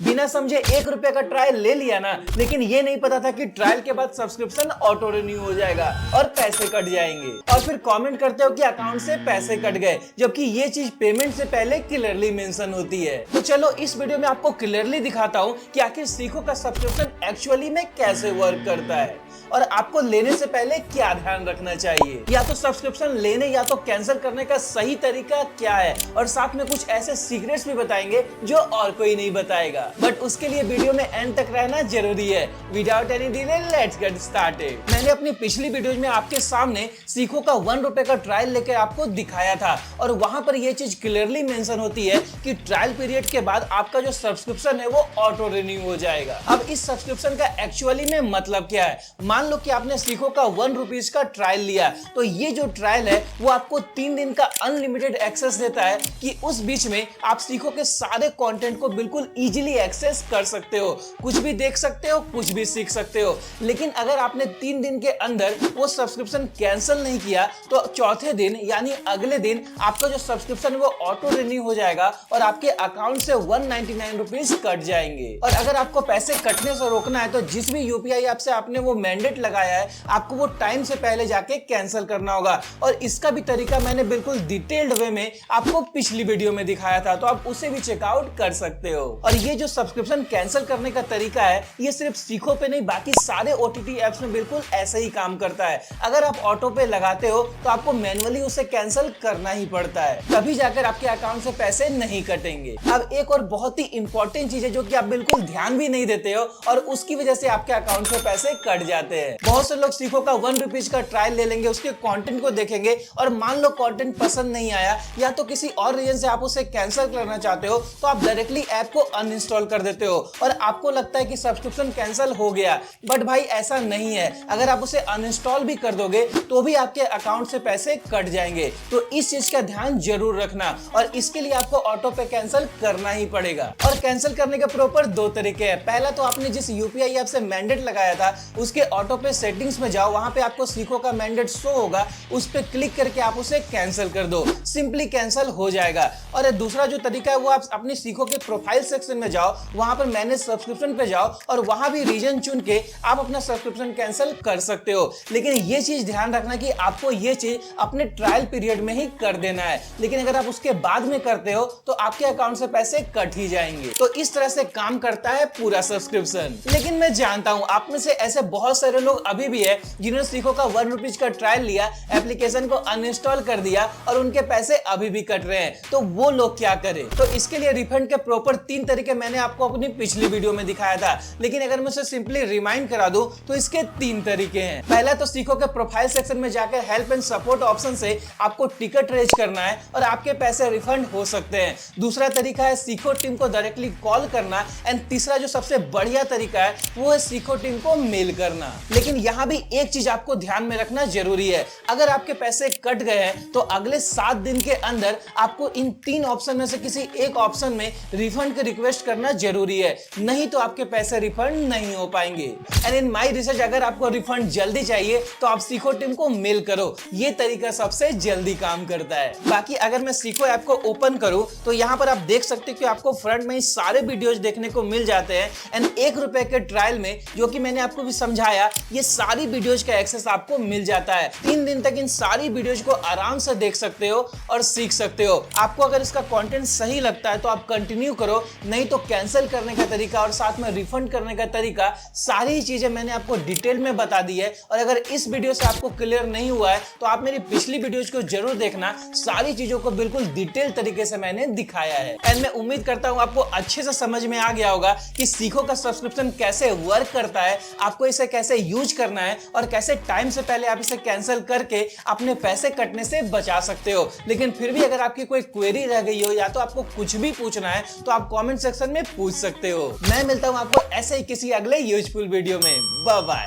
बिना समझे 1 रुपए का ट्रायल ले लिया ना, लेकिन ये नहीं पता था कि ट्रायल के बाद सब्सक्रिप्शन ऑटो रिन्यू हो जाएगा और पैसे कट जाएंगे। और फिर कमेंट करते हो कि अकाउंट से पैसे कट गए, जबकि ये चीज पेमेंट से पहले क्लियरली मेंशन होती है। तो चलो इस वीडियो में आपको क्लियरली दिखाता हूँ कि आखिर सीखो का सब्सक्रिप्शन एक्चुअली में कैसे वर्क करता है और आपको लेने से पहले क्या ध्यान रखना चाहिए, या तो सब्सक्रिप्शन लेने या तो कैंसिल करने का सही तरीका क्या है, और साथ में कुछ ऐसे सीक्रेट्स भी बताएंगे जो और कोई नहीं बताएगा। बट उसके लिए वीडियो में एंड तक रहना जरूरी है। Without any delay let's get started. मैंने अपनी पिछली वीडियोज में आपके सामने सीखो का 1 रुपए का ट्रायल लेकर आपको दिखाया था और वहां पर यह चीज क्लियरली मेंशन होती है कि ट्रायल पीरियड के बाद आपका जो सब्सक्रिप्शन है वो ऑटो रिन्यू हो जाएगा। अब इस सब्सक्रिप्शन का एक्चुअली में मतलब क्या है? मान लो कि आपने सीखो का 1 रुपीज का ट्रायल लिया, तो ये जो ट्रायल है वो आपको 3 दिन का अनलिमिटेड एक्सेस देता है कि उस बीच में आप सीखो के सारे कंटेंट को बिल्कुल इजीली एक्सेस कर सकते हो, कुछ भी देख सकते हो, कुछ भी सीख सकते हो। लेकिन अगर आपने 3 दिन के अंदर वो सब्सक्रिप्शन कैंसिल नहीं किया तो चौथे दिन यानी अगले दिन आपका जो सब्सक्रिप्शन है वो ऑटो रिन्यू हो जाएगा और आपके अकाउंट से 199 रुपीज कट जाएंगे। और अगर आपको पैसे कटने से रोकना है तो जिस भी यूपीआई ऐप से आपने वो मैंडेट लगाया है आपको वो टाइम से पहले जाके कैंसिल करना होगा। और इसका भी तरीका मैंने बिल्कुल डिटेल्ड वे में आपको पिछली वीडियो में दिखाया था, तो आप उसे भी चेकआउट कर सकते हो। और ये जो सब्सक्रिप्शन कैंसिल करने का तरीका है ये सिर्फ सीखो पे नहीं बाकी सारे ओटीटी एप्स में बिल्कुल ऐसे ही काम करता है। अगर आप ऑटो पे लगाते हो तो आपको मैन्युअली उसे कैंसिल करना ही पड़ता है, तभी जाकर आपके अकाउंट से पैसे नहीं कटेंगे। अब एक और बहुत ही इंपॉर्टेंट चीज है जो कि आप बिल्कुल ध्यान भी नहीं देते हो और उसकी वजह से आपके अकाउंट से पैसे कट जाते हैं। बहुत से लोग सीखो का 1 रुपीज का ट्रायल ले लेंगे, उसके कंटेंट को देखेंगे और मान लो कंटेंट पसंद नहीं आया या तो किसी और रीजन से आप उसे कैंसिल करना चाहते हो तो आप डायरेक्टली ऐप को अनइंस्टॉल कर देते हो और आपको लगता है कि सब्सक्रिप्शन कैंसिल हो गया। बट भाई ऐसा नहीं है, अगर आप उसे अनइंस्टॉल भी कर दोगे तो भी आपके अकाउंट से पैसे कट जाएंगे। तो इस चीज का ध्यान जरूर रखना और इसके लिए आपको ऑटो पे कैंसिल करना ही पड़ेगा। और कैंसिल करने के प्रॉपर 2 तरीके हैं। पहला तो आपने जिस यूपीआई ऐप से मैंडेट लगाया था उसके ऑटो पे सेटिंग्स में जाओ, वहां पे आपको सीखो का मैंडेट शो होगा, उस पे क्लिक करके आप उसे कैंसिल कर दो, सिंपली कैंसिल हो जाएगा। और दूसरा जो तरीका है वो आप अपनी सीखो के प्रोफाइल सेक्शन में जाओ, वहां पर मैनेज सब्सक्रिप्शन पे जाओ और वहां भी रीजन चुन के आप अपना सब्सक्रिप्शन कैंसिल कर सकते हो। लेकिन ये चीज ध्यान रखना कि आपको ये चीज अपने ट्रायल पीरियड में ही कर देना है, लेकिन अगर आप उसके बाद में करते हो तो आपके अकाउंट से पैसे कट ही जाएंगे। तो इस तरह से काम करता है पूरा सब्सक्रिप्शन। लेकिन मैं जानता हूं आप में से ऐसे बहुत सारे लोग अभी भी है जिन्होंने सीखो का 1 रुपीज का ट्रायल लिया, एप्लीकेशन को अनइंस्टॉल कर दिया और उनके पैसे अभी भी कट रहे हैं। तो वो लोग क्या करें? तो इसके लिए रिफंड के प्रॉपर 3 तरीके मैंने आपको अपनी पिछली वीडियो में दिखाया था, लेकिन अगर मैं उसे सिंपली रिमाइंड करा दूं तो इसके 3 तरीके हैं। पहला तो सीखो के प्रोफाइल सेक्शन में जाकर हेल्प एंड सपोर्ट ऑप्शन से आपको टिकट रेज करना है और आपके पैसे रिफंड हो सकते हैं। दूसरा तरीका है सीखो टीम को डायरेक्टली कॉल करना एंड तीसरा जो सबसे बढ़िया तरीका है वो है सीखो टीम को मेल करना। लेकिन यहां भी एक चीज आपको ध्यान में रखना जरूरी है, अगर आपके पैसे कट गए हैं तो अगले 7 दिन के अंदर आपको इन 3 ऑप्शन में से किसी एक ऑप्शन में रिफंड की रिक्वेस्ट करना जरूरी है, नहीं तो आपके पैसे रिफंड नहीं हो पाएंगे। एंड इन माय रिसर्च अगर आपको रिफंड जल्दी चाहिए तो आप सीखो टीम को मेल करो, ये तरीका सबसे जल्दी काम करता है। बाकी अगर मैं सीखो ऐप को ओपन करूं तो यहां पर आप देख सकते हो कि आपको फ्रंट में सारे वीडियोज देखने को मिल जाते हैं एंड 1 रुपए के ट्रायल में जो कि मैंने आपको भी समझाया ये सारी वीडियोज का एक्सेस आपको मिल जाता है। 3 दिन तक इन सारी वीडियोज को आराम से देख सकते हो और सीख सकते हो। आपको अगर इसका कंटेंट सही लगता है तो आप कंटिन्यू करो, नहीं तो कैंसिल करने का तरीका और साथ में रिफंड करने का तरीका सारी चीजें मैंने आपको डिटेल में बता दी है। और अगर इस वीडियो से आपको क्लियर नहीं हुआ है तो आप मेरी पिछली वीडियोज को जरूर देखना, सारी चीजों को बिल्कुल डिटेल तरीके से मैंने दिखाया है। एंड मैं उम्मीद करता हूं आपको अच्छे से समझ में आ गया होगा कि सीखो का सब्सक्रिप्शन कैसे वर्क करता है, आपको इसे कैसे यूज करना है और कैसे टाइम से पहले आप इसे कैंसिल करके अपने पैसे कटने से बचा सकते हो। लेकिन फिर भी अगर आपकी कोई क्वेरी रह गई हो या तो आपको कुछ भी पूछना है तो आप कमेंट सेक्शन में पूछ सकते हो। मैं मिलता हूं आपको ऐसे ही किसी अगले यूजफुल वीडियो में। Bye bye.